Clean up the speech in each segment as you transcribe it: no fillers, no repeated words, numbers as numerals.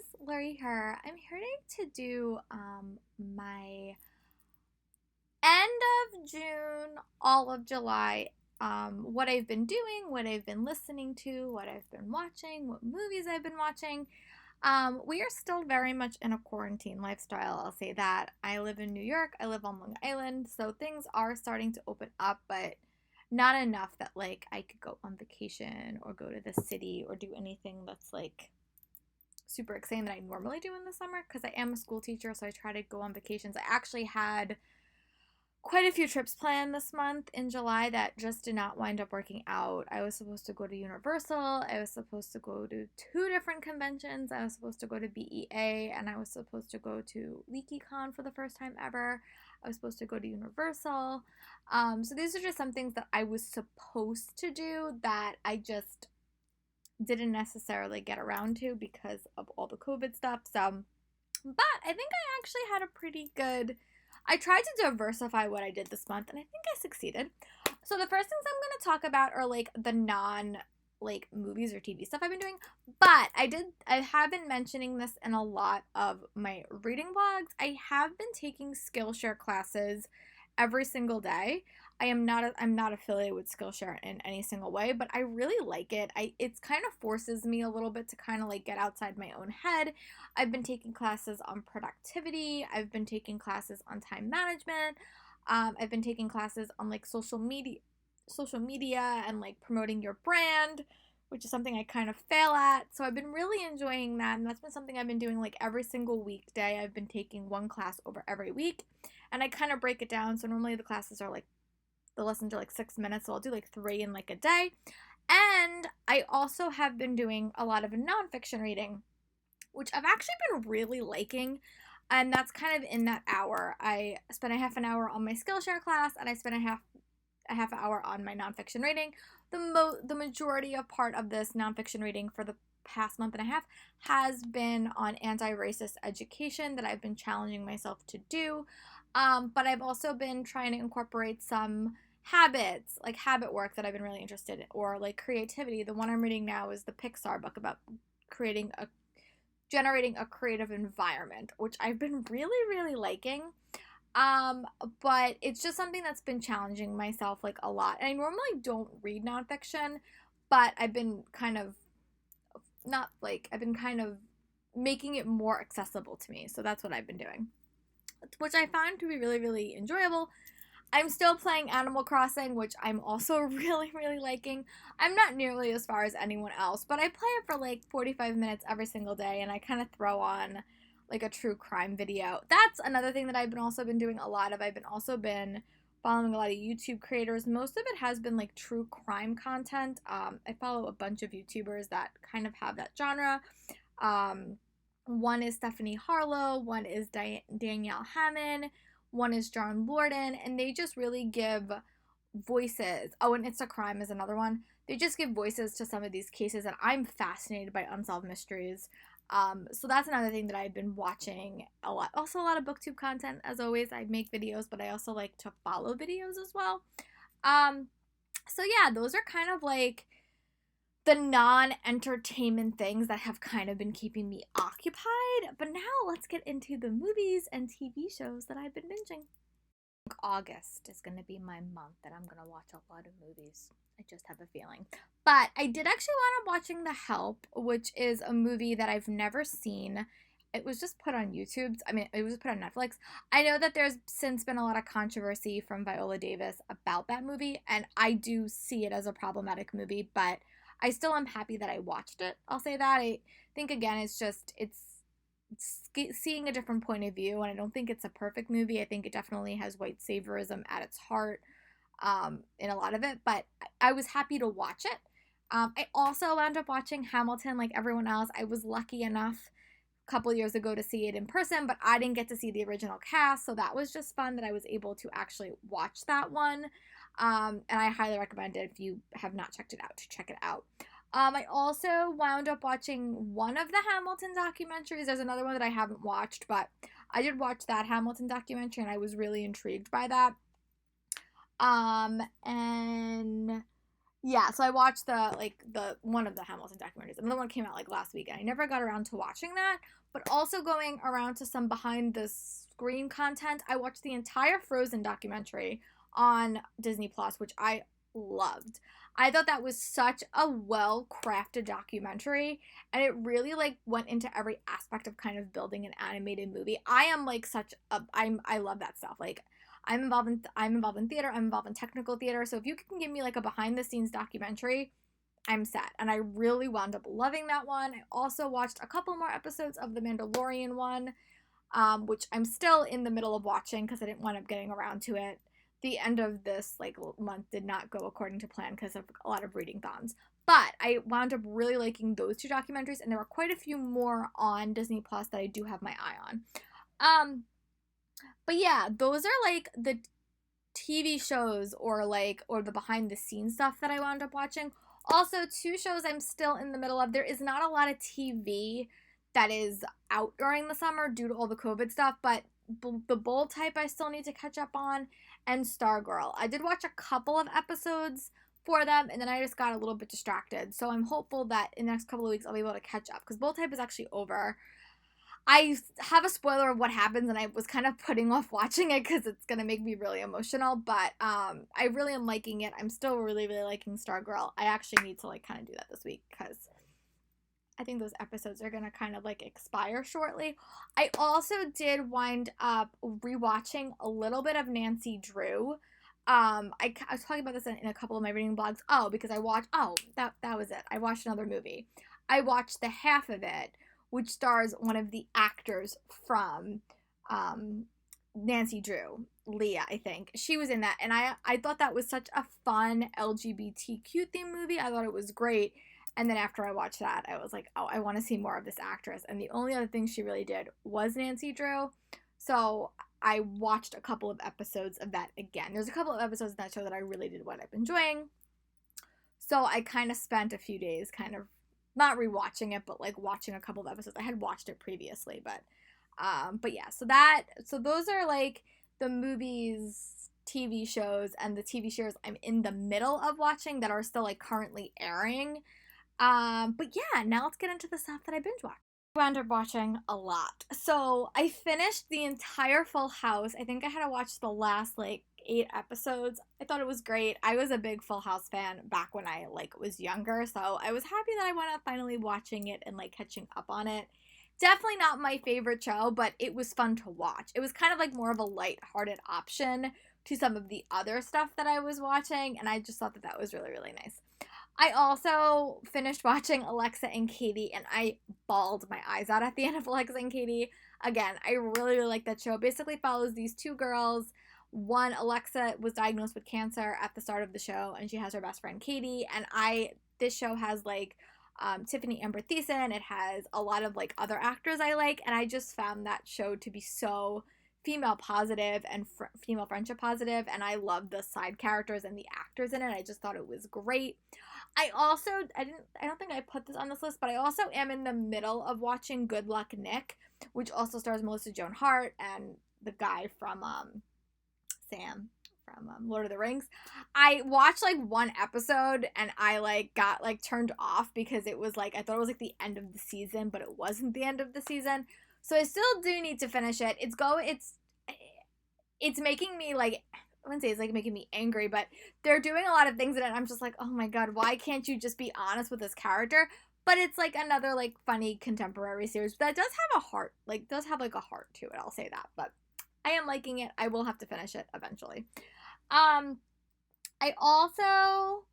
guys, Lori here. I'm here to do my end of June, all of July, what I've been doing, what I've been listening to, what I've been watching, what movies I've been watching. We are still very much in a quarantine lifestyle, I'll say that. I live in New York, I live on Long Island, so things are starting to open up, but not enough that like I could go on vacation or go to the city or do anything that's like super exciting that I normally do in the summer because I am a school teacher, so I try to go on vacations. I actually had quite a few trips planned this month in July that just did not wind up working out. I was supposed to go to Universal, I was supposed to go to two different conventions, I was supposed to go to BEA, and I was supposed to go to LeakyCon for the first time ever. I was supposed to go to Universal. So these are just some things that I was supposed to do that I just didn't necessarily get around to because of all the COVID stuff. So, but I think I actually had a pretty good. I tried to diversify what I did this month, and I think I succeeded. So the first things I'm going to talk about are like the non like movies or TV stuff I've been doing. But I have been mentioning this in a lot of my reading vlogs. I have been taking Skillshare classes every single day. I'm not affiliated with Skillshare in any single way, but I really like it. It's kind of forces me a little bit to kind of like get outside my own head. I've been taking classes on productivity. I've been taking classes on time management. I've been taking classes on like social media and like promoting your brand, which is something I kind of fail at. So I've been really enjoying that, and that's been something I've been doing like every single weekday. I've been taking one class over every week, and I kind of break it down. So normally the lessons are like 6 minutes, so I'll do like 3 in like a day. And I also have been doing a lot of nonfiction reading, which I've actually been really liking. And that's kind of in that hour. I spent a half an hour on my Skillshare class, and I spent a half hour on my nonfiction reading. The majority of part of this nonfiction reading for the past month and a half has been on anti-racist education that I've been challenging myself to do. But I've also been trying to incorporate some habits, like habit work that I've been really interested in, or like creativity. The one I'm reading now is the Pixar book about generating a creative environment, which I've been really, really liking. But it's just something that's been challenging myself like a lot. And I normally don't read nonfiction, but I've been kind of making it more accessible to me. So that's what I've been doing, which I found to be really, really enjoyable. I'm still playing Animal Crossing, which I'm also really, really liking. I'm not nearly as far as anyone else, but I play it for like 45 minutes every single day, and I kind of throw on like a true crime video. That's another thing that I've been doing a lot of. I've been also been following a lot of YouTube creators. Most of it has been like true crime content. I follow a bunch of YouTubers that kind of have that genre. One is Stephanie Harlow, one is Danielle Hammond, one is John Lorden, and they just really give voices. Oh, and It's a Crime is another one. They just give voices to some of these cases, and I'm fascinated by unsolved mysteries. So that's another thing that I've been watching a lot. Also, a lot of booktube content. As always, I make videos, but I also like to follow videos as well. So yeah, those are kind of like the non-entertainment things that have kind of been keeping me occupied. But now let's get into the movies and TV shows that I've been binging. August is going to be my month that I'm going to watch a lot of movies. I just have a feeling. But I did actually wind up watching The Help, which is a movie that I've never seen. It was just put on YouTube. I mean, it was put on Netflix. I know that there's since been a lot of controversy from Viola Davis about that movie, and I do see it as a problematic movie, but I still am happy that I watched it. I'll say that. I think, again, it's seeing a different point of view, and I don't think it's a perfect movie. I think it definitely has white saviorism at its heart in a lot of it, but I was happy to watch it. I also wound up watching Hamilton like everyone else. I was lucky enough a couple years ago to see it in person, but I didn't get to see the original cast, so that was just fun that I was able to actually watch that one. And I highly recommend it if you have not checked it out, to check it out. I also wound up watching one of the Hamilton documentaries. There's another one that I haven't watched, but I did watch that Hamilton documentary, and I was really intrigued by that. And Yeah, so I watched the one of the Hamilton documentaries. Another one came out like last week, and I never got around to watching that. But also going around to some behind the screen content, I watched the entire Frozen documentary on Disney Plus, which I loved. I thought that was such a well crafted documentary, and it really like went into every aspect of kind of building an animated movie. I am like such a I love that stuff. Like I'm involved in theater, I'm involved in technical theater. So if you can give me like a behind the scenes documentary, I'm set. And I really wound up loving that one. I also watched a couple more episodes of the Mandalorian one, which I'm still in the middle of watching because I didn't wind up getting around to it. The end of this like month did not go according to plan because of a lot of reading thons. But I wound up really liking those two documentaries, and there were quite a few more on Disney Plus that I do have my eye on. Um, but yeah, those are like the TV shows or the behind the scenes stuff that I wound up watching. Also, two shows I'm still in the middle of. There is not a lot of TV that is out during the summer due to all the COVID stuff, but the Bold Type I still need to catch up on, and Stargirl. I did watch a couple of episodes for them, and then I just got a little bit distracted. So I'm hopeful that in the next couple of weeks I'll be able to catch up because Bold Type is actually over. I have a spoiler of what happens, and I was kind of putting off watching it because it's gonna make me really emotional. But I really am liking it. I'm still really, really liking Stargirl. I actually need to like kind of do that this week because I think those episodes are gonna kind of like expire shortly. I also did wind up rewatching a little bit of Nancy Drew. I was talking about this in a couple of my reading blogs. Oh, because I watched. Oh, that was it. I watched another movie. I watched the half of it, which stars one of the actors from Nancy Drew, Leah, I think. She was in that, and I thought that was such a fun LGBTQ themed movie. I thought it was great. And then after I watched that, I was like, oh, I want to see more of this actress. And the only other thing she really did was Nancy Drew. So I watched a couple of episodes of that again. There's a couple of episodes in that show that I really did wind up enjoying. So I kind of spent a few days kind of not rewatching it, but like watching a couple of episodes. I had watched it previously, but yeah. So those are like the movies, TV shows, and the TV shows I'm in the middle of watching that are still like currently airing. But yeah, now let's get into the stuff that I binge watched. I wound up watching a lot. So I finished the entire Full House. I think I had to watch the last like 8 episodes. I thought it was great. I was a big Full House fan back when I like was younger, so I was happy that I wound up finally watching it and like catching up on it. Definitely not my favorite show, but it was fun to watch. It was kind of like more of a light-hearted option to some of the other stuff that I was watching, and I just thought that that was really, really nice. I also finished watching Alexa and Katie, and I bawled my eyes out at the end of Alexa and Katie. Again, I really, really like that show. It basically follows these two girls. One, Alexa was diagnosed with cancer at the start of the show, and she has her best friend Katie. And this show has like Tiffany Amber Thiessen. It has a lot of like other actors I like, and I just found that show to be so female positive and female friendship positive, and I love the side characters and the actors in it. I just thought it was great. I don't think I put this on this list, but I also am in the middle of watching Good Luck Nick, which also stars Melissa Joan Hart and the guy from Sam from Lord of the Rings. I watched like one episode and I like got like turned off because it was like I thought it was like the end of the season, but it wasn't the end of the season. So I still do need to finish it. It's making me like I wouldn't say it's like making me angry, but they're doing a lot of things in it. I'm just like, oh my god, why can't you just be honest with this character? But it's like another like funny contemporary series that does have a heart, like does have like a heart to it. I'll say that, but I am liking it. I will have to finish it eventually. I also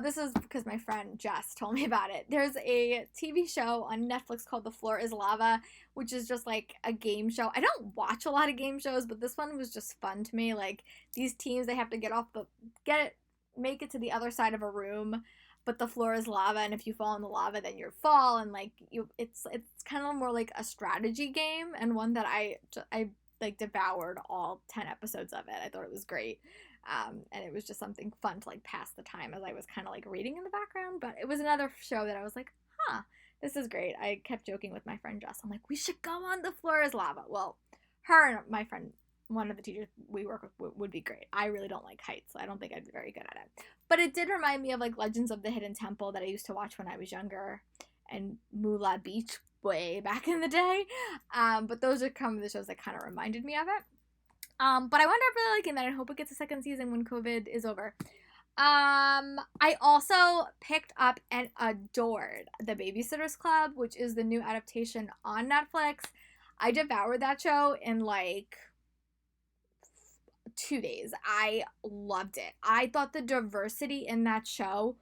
this is because my friend Jess told me about it. There's a TV show on Netflix called The Floor is Lava, which is just like a game show. I don't watch a lot of game shows, but this one was just fun to me. Like these teams, they have to make it to the other side of a room, but the floor is lava, and if you fall in the lava, then you fall, and like it's kind of more like a strategy game, and one that I like devoured all 10 episodes of it. I thought it was great. And it was just something fun to like pass the time as I was kind of like reading in the background. But it was another show that I was like, huh, this is great. I kept joking with my friend Jess. I'm like, we should go on The Floor is Lava. Well, her and my friend one of the teachers we work with would be great. I really don't like heights, so I don't think I'd be very good at it. But it did remind me of like Legends of the Hidden Temple that I used to watch when I was younger, and Moolah Beach way back in the day. But those are kind of the shows that kind of reminded me of it. But I wound up really liking that. I hope it gets a second season when COVID is over. I also picked up and adored The Babysitters Club, which is the new adaptation on Netflix. I devoured that show in like 2 days. I loved it. I thought the diversity in that show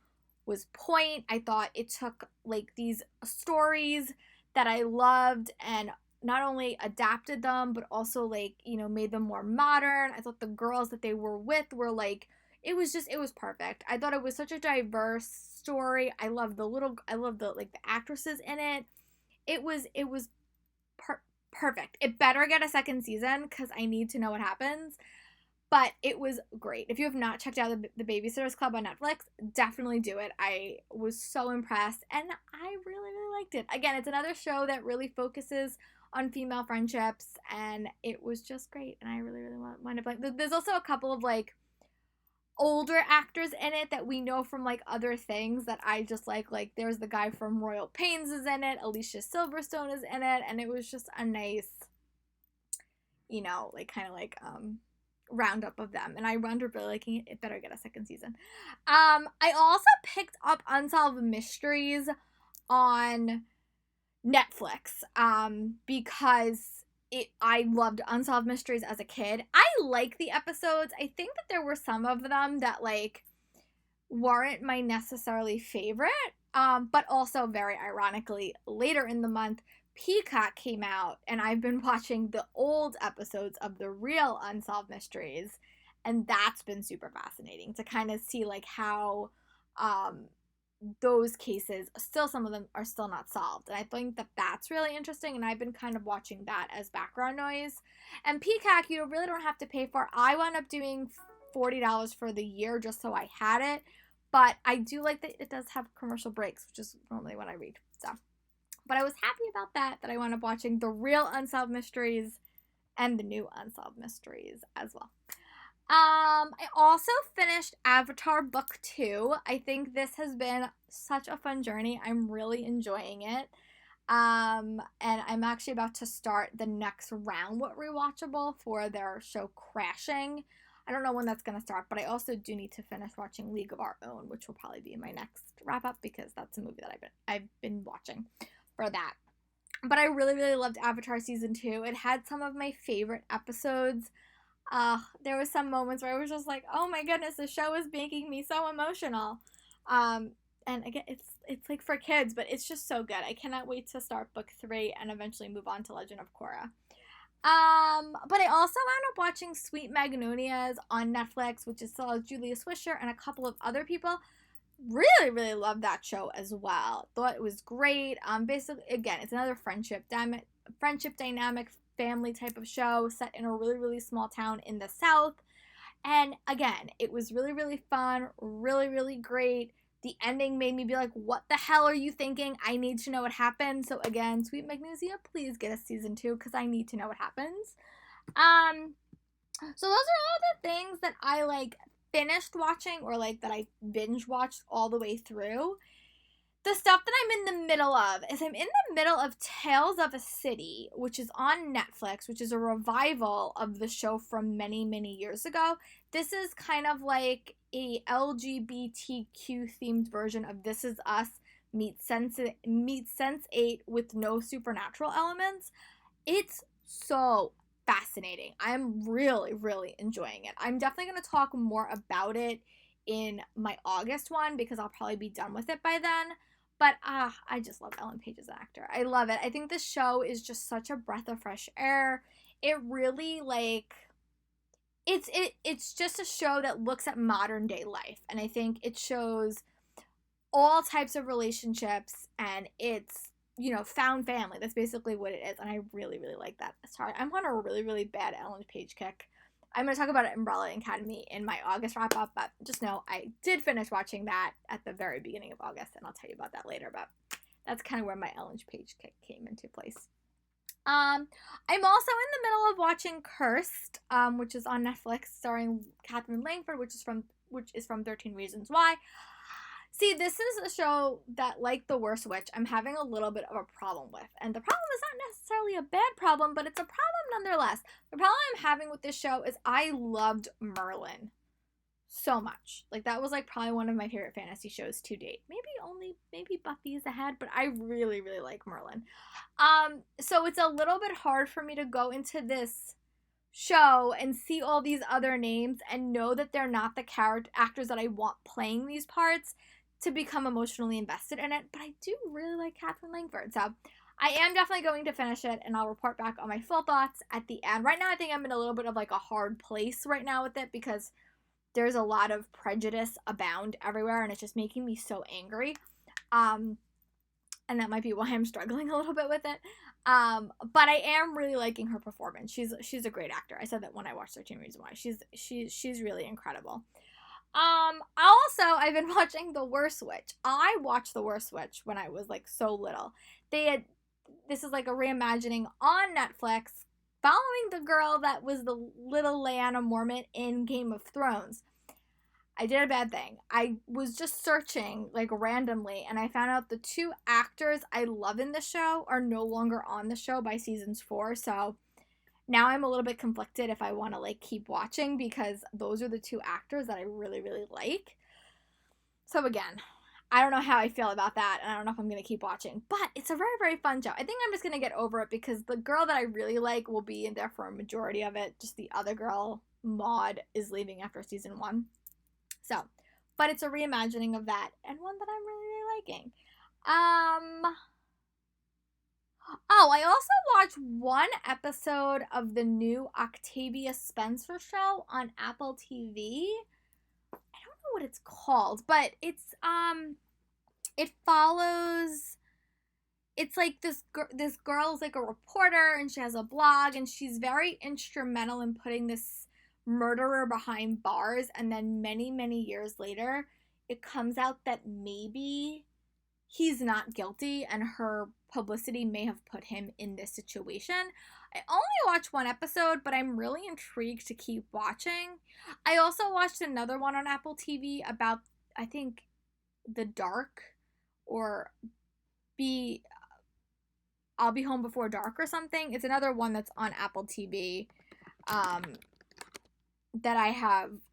was point. I thought it took like these stories that I loved and not only adapted them, but also like, made them more modern. I thought the girls that they were with were like, it was perfect. I thought it was such a diverse story. I love the like the actresses in it. It was perfect. It better get a second season because I need to know what happens. But it was great. If you have not checked out the Babysitters Club on Netflix, definitely do it. I was so impressed, and I really, really liked it. Again, it's another show that really focuses on female friendships, and it was just great, and I really, really want to play. There's also a couple of, like, older actors in it that we know from, like, other things that I just like. Like, there's the guy from Royal Pains is in it, Alicia Silverstone is in it, and it was just a nice, like, kind of like, roundup of them, and I wound up really liking it. It better get a second season. I also picked up Unsolved Mysteries on Netflix because I loved Unsolved Mysteries as a kid. I like the episodes. I think that there were some of them that like weren't my necessarily favorite, but also very ironically later in the month Peacock came out, and I've been watching the old episodes of the real Unsolved Mysteries, and that's been super fascinating to kind of see like how those cases, still some of them are still not solved, and I think that that's really interesting, and I've been kind of watching that as background noise. And Peacock, you really don't have to pay for. I wound up doing $40 for the year just so I had it, but I do like that it does have commercial breaks, which is normally when I read, so. But I was happy about that I wound up watching the real Unsolved Mysteries and the new Unsolved Mysteries as well. I also finished Avatar Book 2. I think this has been such a fun journey. I'm really enjoying it. And I'm actually about to start the next round with Rewatchable for their show Crashing. I don't know when that's going to start, but I also do need to finish watching League of Our Own, which will probably be my next wrap-up because that's a movie that I've been watching for that. But I really, really loved Avatar Season 2. It had some of my favorite episodes. There was some moments where I was just like, oh my goodness, the show is making me so emotional. And again, it's like for kids, but it's just so good. I cannot wait to start book 3 and eventually move on to Legend of Korra. But I also wound up watching Sweet Magnolias on Netflix, which is still Julia Swisher and a couple of other people. Really, really loved that show as well. Thought it was great. Basically, again, it's another friendship dynamic, family type of show set in a really, really small town in the South. And again, it was really, really fun, really, really great. The ending made me be like, what the hell are you thinking? I need to know what happened. So again, Sweet Magnolia, please get a season 2 because I need to know what happens. So those are all the things that I like finished watching or like that I binge watched all the way through. The stuff that I'm in the middle of is I'm in the middle of Tales of a City, which is on Netflix, which is a revival of the show from many, many years ago. This is kind of like a LGBTQ themed version of This Is Us meets Sense8 with no supernatural elements. It's so fascinating. I'm really, really enjoying it. I'm definitely going to talk more about it in my August one because I'll probably be done with it by then. But I just love Ellen Page as an actor. I love it. I think this show is just such a breath of fresh air. It really like it's just a show that looks at modern day life, and I think it shows all types of relationships, and it's found family. That's basically what it is, and I really, really like that. Sorry, I'm on a really, really bad Ellen Page kick. I'm going to talk about Umbrella Academy in my August wrap-up, but just know I did finish watching that at the very beginning of August, and I'll tell you about that later, but that's kind of where my Ellen Page kick came into place. I'm also in the middle of watching Cursed, which is on Netflix, starring Catherine Langford, which is from 13 Reasons Why. See, this is a show that, like The Worst Witch, I'm having a little bit of a problem with. And the problem is not necessarily a bad problem, but it's a problem nonetheless. The problem I'm having with this show is I loved Merlin so much. Like, that was, like, probably one of my favorite fantasy shows to date. Maybe Buffy is ahead, but I really, really like Merlin. So it's a little bit hard for me to go into this show and see all these other names and know that they're not the actors that I want playing these parts to become emotionally invested in it. But I do really like Catherine Langford, so I am definitely going to finish it, and I'll report back on my full thoughts at the end. Right now, I think I'm in a little bit of like a hard place right now with it because there's a lot of prejudice abound everywhere, and it's just making me so angry. And that might be why I'm struggling a little bit with it. But I am really liking her performance. She's a great actor. I said that when I watched 13 Reasons Why. She's really incredible. Also, I've been watching The Worst Witch. I watched The Worst Witch when I was like so little. This is like a reimagining on Netflix following the girl that was the little Lyanna Mormont in Game of Thrones. I did a bad thing. I was just searching like randomly, and I found out the two actors I love in the show are no longer on the show by seasons 4. So now I'm a little bit conflicted if I want to like keep watching because those are the two actors that I really, really like. So again, I don't know how I feel about that, and I don't know if I'm going to keep watching. But it's a very, very fun show. I think I'm just going to get over it because the girl that I really like will be in there for a majority of it. Just the other girl, Maud, is leaving after season 1. So, but it's a reimagining of that, and one that I'm really, really liking. Oh, I also watched one episode of the new Octavia Spencer show on Apple TV. I don't know what it's called, but it follows. It's like this girl is like a reporter, and she has a blog, and she's very instrumental in putting this murderer behind bars, and then many, many years later, it comes out that maybe he's not guilty, and her publicity may have put him in this situation. I only watched one episode, but I'm really intrigued to keep watching. I also watched another one on Apple TV about, I think, The Dark, or I'll Be Home Before Dark or something. It's another one that's on Apple TV that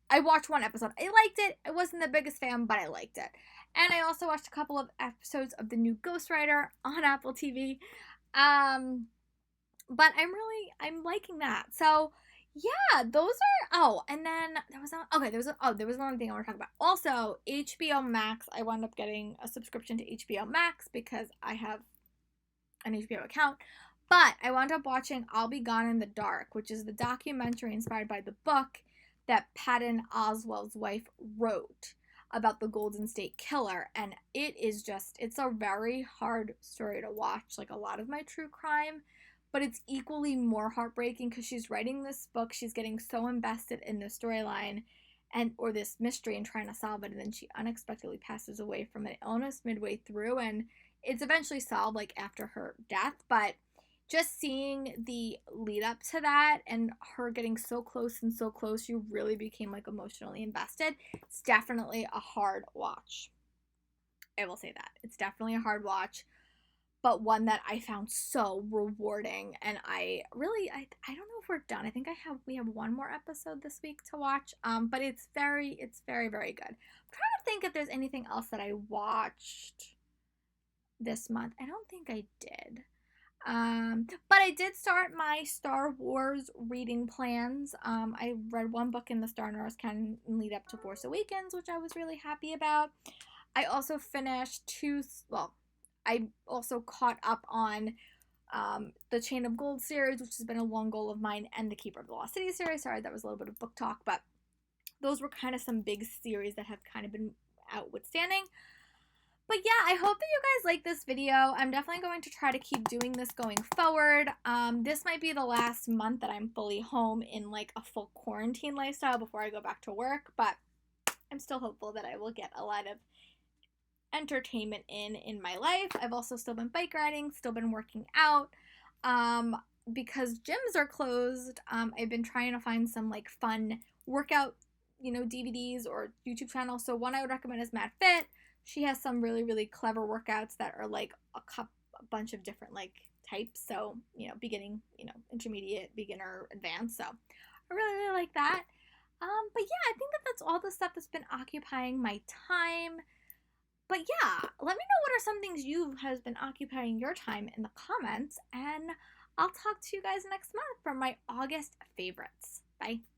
I watched one episode. I liked it. I wasn't the biggest fan, but I liked it. And I also watched a couple of episodes of the new Ghost Rider on Apple TV. But I'm liking that. So yeah, those are, and then there was one thing I want to talk about. Also, HBO Max, I wound up getting a subscription to HBO Max because I have an HBO account. But I wound up watching I'll Be Gone in the Dark, which is the documentary inspired by the book that Patton Oswalt's wife wrote about the Golden State Killer. And it's a very hard story to watch, like a lot of my true crime, but it's equally more heartbreaking because she's writing this book, she's getting so invested in the storyline or this mystery and trying to solve it, and then she unexpectedly passes away from an illness midway through, and it's eventually solved like after her death. But just seeing the lead up to that and her getting so close, you really became like emotionally invested. It's definitely a hard watch. I will say that. It's definitely a hard watch, but one that I found so rewarding. And I don't know if we're done. I think we have one more episode this week to watch. But it's very, very good. I'm trying to think if there's anything else that I watched this month. I don't think I did. But I did start my Star Wars reading plans. I read one book in the Star Wars canon lead up to Force Awakens, which I was really happy about. I also finished I also caught up on the Chain of Gold series, which has been a long goal of mine, and the Keeper of the Lost City series. Sorry, that was a little bit of book talk, but those were kind of some big series that have kind of been outstanding. But yeah, I hope that you guys like this video. I'm definitely going to try to keep doing this going forward. This might be the last month that I'm fully home in like a full quarantine lifestyle before I go back to work, but I'm still hopeful that I will get a lot of entertainment in my life. I've also still been bike riding, still been working out. because gyms are closed, I've been trying to find some like fun workout, DVDs or YouTube channels. So one I would recommend is Mad Fit. She has some really, really clever workouts that are like a bunch of different like types. So, beginning, intermediate, beginner, advanced. So I really, really like that. But yeah, I think that that's all the stuff that's been occupying my time. But yeah, let me know what are some things you has been occupying your time in the comments, and I'll talk to you guys next month for my August favorites. Bye.